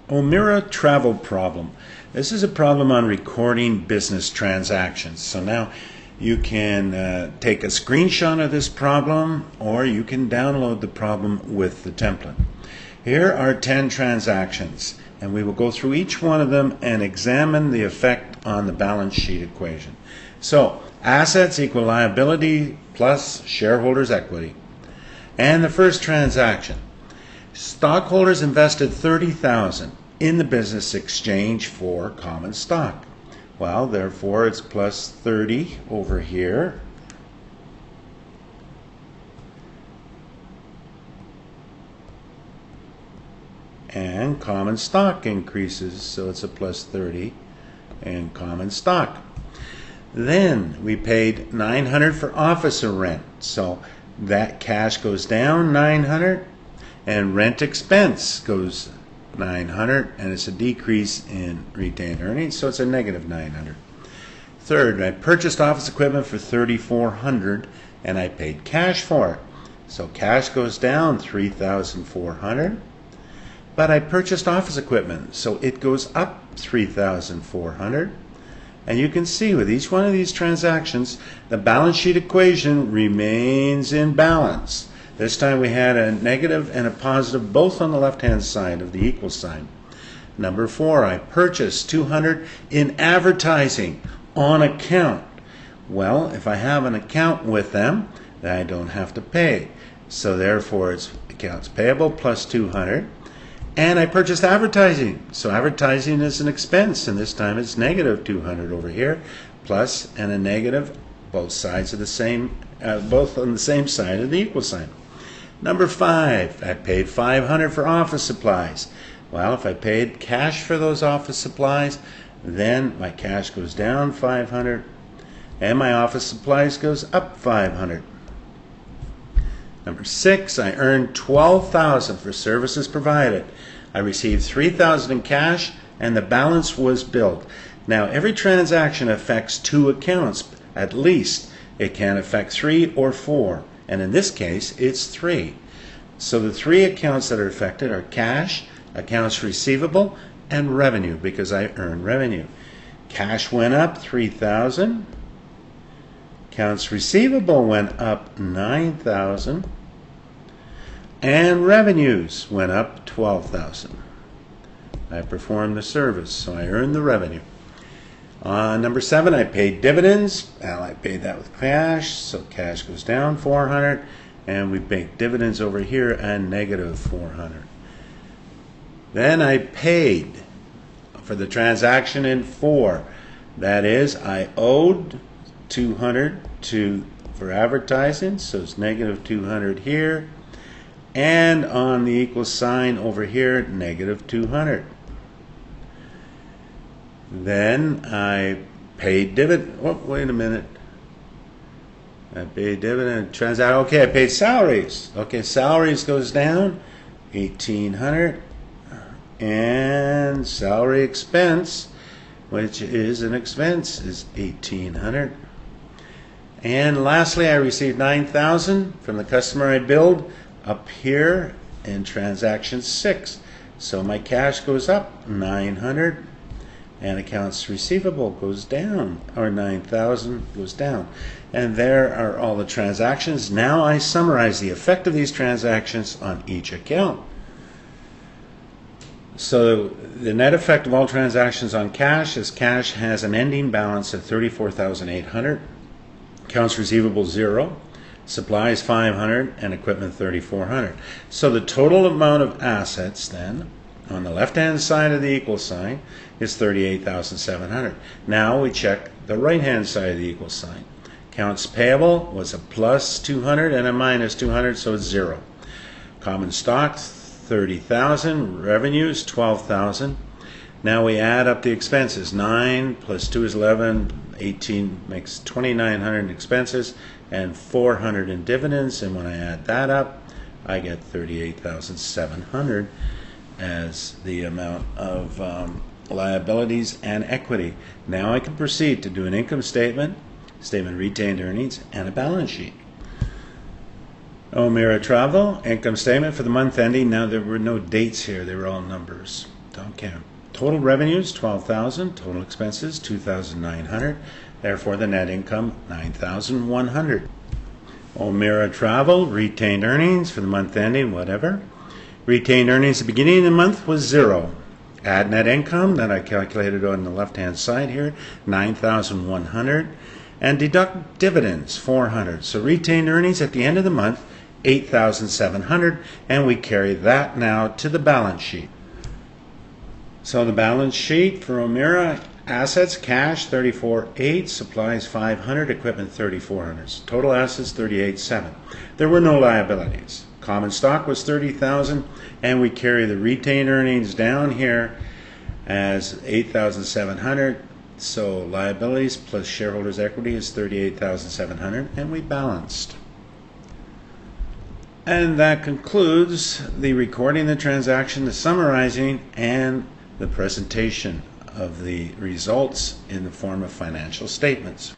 Omera travel problem. This is a problem on recording business transactions. So now you can take a screenshot of this problem, or you can download the problem with the template. Here are 10 transactions, and we will go through each one of them and examine the effect on the balance sheet equation. So assets equal liability plus shareholders' equity. And the first transaction, stockholders invested $30,000 in the business exchange for common stock. Well, therefore it's plus 30 over here. And common stock increases, so it's a plus 30 in common stock. Then we paid $900 for office rent, so that cash goes down $900, and rent expense goes $900, and it's a decrease in retained earnings, so it's a negative $900. Third, I purchased office equipment for $3,400, and I paid cash for it, so cash goes down $3,400. But I purchased office equipment, so it goes up $3,400. And you can see with each one of these transactions, the balance sheet equation remains in balance. This time we had a negative and a positive both on the left-hand side of the equal sign. Number 4, I purchased $200 in advertising on account. Well, if I have an account with them, then I don't have to pay. So therefore it's accounts payable plus $200. And I purchased advertising. So advertising is an expense, and this time it's negative $200 over here, plus and a negative, both sides of the same, both on the same side of the equal sign. Number 5, I paid $500 for office supplies. Well, if I paid cash for those office supplies, then my cash goes down $500, and my office supplies goes up $500. Number 6, I earned $12,000 for services provided. I received $3,000 in cash, and the balance was billed. Now, every transaction affects 2 accounts, at least. It can affect 3 or 4, and in this case, it's 3. So the 3 accounts that are affected are cash, accounts receivable, and revenue, because I earned revenue. Cash went up $3,000. Accounts receivable went up $9,000, and revenues went up $12,000. I performed the service, so I earned the revenue. Number 7, I paid dividends. Well, I paid that with cash, so cash goes down $400, and we paid dividends over here and negative $400. Then I paid for the transaction in 4. That is, I owed $200 for advertising, so it's negative $200 here, and on the equal sign over here, negative $200. Then I paid dividend. Oh, wait a minute. I paid dividend transaction. Okay, I paid salaries. Okay, salaries goes down $1,800, and salary expense, which is an expense, is $1,800. And lastly, I received $9,000 from the customer I billed up here in transaction 6. So my cash goes up $900, and accounts receivable goes down, or $9,000 goes down. And there are all the transactions. Now I summarize the effect of these transactions on each account. So the net effect of all transactions on cash is cash has an ending balance of $34,800. Accounts receivable 0, supplies 500, and equipment 3,400. So the total amount of assets then on the left-hand side of the equal sign is 38,700. Now we check the right-hand side of the equal sign. Accounts payable was a plus 200 and a minus 200, so it's 0. Common stock 30,000, revenues 12,000. Now we add up the expenses. 9 plus 2 is 11, 18 makes 2,900 in expenses, and 400 in dividends. And when I add that up, I get 38,700 as the amount of liabilities and equity. Now I can proceed to do an income statement, statement of retained earnings, and a balance sheet. Omera Travel, income statement for the month ending. Now there were no dates here, they were all numbers. Okay. Total revenues 12,000, total expenses 2,900. Therefore, the net income 9,100. Omera travel, retained earnings for the month ending, whatever. Retained earnings at the beginning of the month was 0. Add net income that I calculated on the left-hand side here, 9,100. And deduct dividends, 400. So retained earnings at the end of the month, 8,700. And we carry that now to the balance sheet. So the balance sheet for Omera: assets, cash 34,800, supplies 500, equipment 3,400. Total assets 38,700. There were no liabilities. Common stock was 30,000, and we carry the retained earnings down here as 8,700. So liabilities plus shareholders' equity is 38,700, and we balanced. And that concludes the recording the transaction, the summarizing, and the presentation of the results in the form of financial statements.